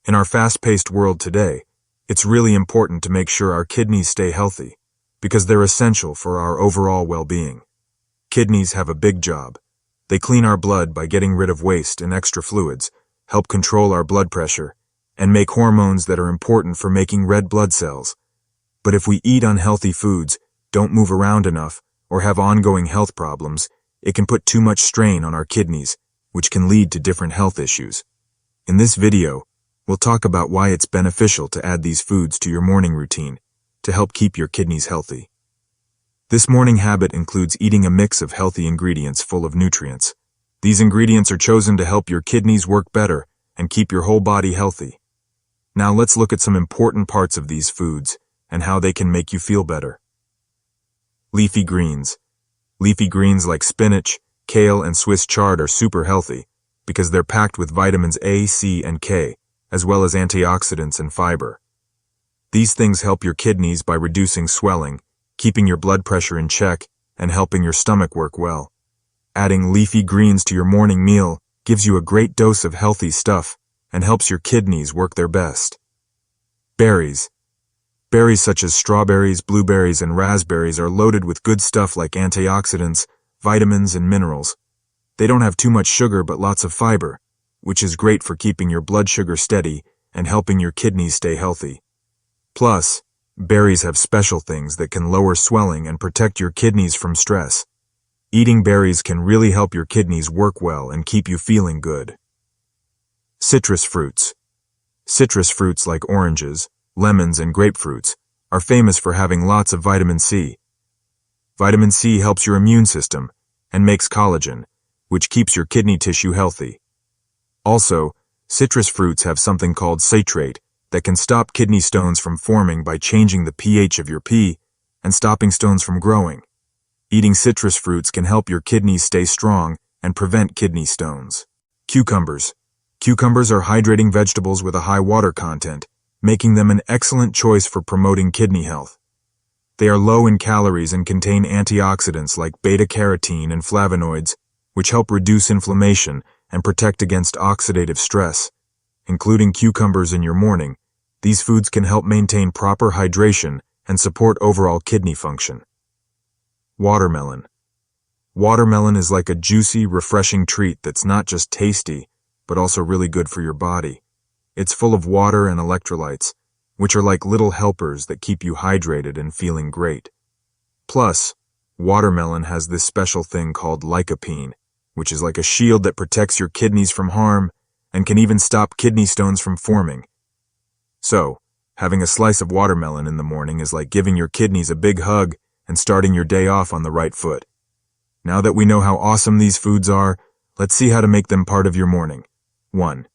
In our fast-paced world today, it's really important to make sure our kidneys stay healthy, because they're essential for our overall well-being. Kidneys have a big job. They clean our blood by getting rid of waste and extra fluids, help control our blood pressure, and make hormones that are important for making red blood cells. But if we eat unhealthy foods, don't move around enough, or have ongoing health problems, it can put too much strain on our kidneys, which can lead to different health issues. In this video, we'll talk about why it's beneficial to add these foods to your morning routine to help keep your kidneys healthy. This morning habit includes eating a mix of healthy ingredients full of nutrients. These ingredients are chosen to help your kidneys work better and keep your whole body healthy. Now let's look at some important parts of these foods and how they can make you feel better. Leafy greens. Leafy greens like spinach, kale, and Swiss chard are super healthy because they're packed with vitamins A, C, and K, as well as antioxidants and fiber. These things help your kidneys by reducing swelling, keeping your blood pressure in check, and helping your stomach work well. Adding leafy greens to your morning meal gives you a great dose of healthy stuff and helps your kidneys work their best. Berries. Berries such as strawberries, blueberries, and raspberries are loaded with good stuff like antioxidants, vitamins, and minerals. They don't have too much sugar but lots of fiber, which is great for keeping your blood sugar steady and helping your kidneys stay healthy. Plus, berries have special things that can lower swelling and protect your kidneys from stress. Eating berries can really help your kidneys work well and keep you feeling good. Citrus fruits. Citrus fruits like oranges, lemons, and grapefruits are famous for having lots of vitamin C. Vitamin C helps your immune system and makes collagen, which keeps your kidney tissue healthy. Also, citrus fruits have something called citrate that can stop kidney stones from forming by changing the pH of your pee and stopping stones from growing. Eating citrus fruits can help your kidneys stay strong and prevent kidney stones. Cucumbers. Cucumbers are hydrating vegetables with a high water content, making them an excellent choice for promoting kidney health. They are low in calories and contain antioxidants like beta-carotene and flavonoids, which help reduce inflammation and protect against oxidative stress. Including cucumbers in your morning, these foods can help maintain proper hydration and support overall kidney function. Watermelon. Watermelon is like a juicy, refreshing treat that's not just tasty, but also really good for your body. It's full of water and electrolytes, which are like little helpers that keep you hydrated and feeling great. Plus, watermelon has this special thing called lycopene, which is like a shield that protects your kidneys from harm and can even stop kidney stones from forming. So, having a slice of watermelon in the morning is like giving your kidneys a big hug and starting your day off on the right foot. Now that we know how awesome these foods are, let's see how to make them part of your morning. 1.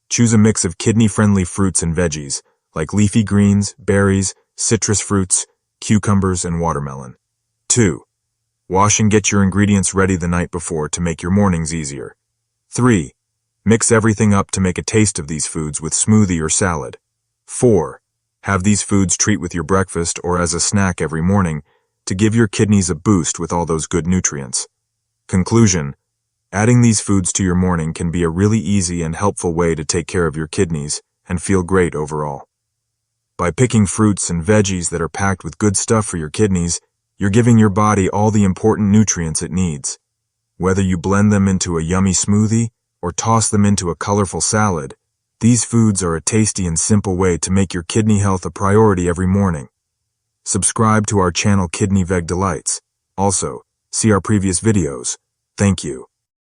Choose a mix of kidney-friendly fruits and veggies, like leafy greens, berries, citrus fruits, cucumbers, and watermelon. 2. Wash and get your ingredients ready the night before to make your mornings easier. 3. Mix everything up to make a taste of these foods with smoothie or salad. 4. Have these foods treat with your breakfast or as a snack every morning to give your kidneys a boost with all those good nutrients. Conclusion: adding these foods to your morning can be a really easy and helpful way to take care of your kidneys and feel great overall. By picking fruits and veggies that are packed with good stuff for your kidneys, you're giving your body all the important nutrients it needs. Whether you blend them into a yummy smoothie or toss them into a colorful salad, these foods are a tasty and simple way to make your kidney health a priority every morning. Subscribe to our channel Kidneyveg Delights. Also, see our previous videos. Thank you.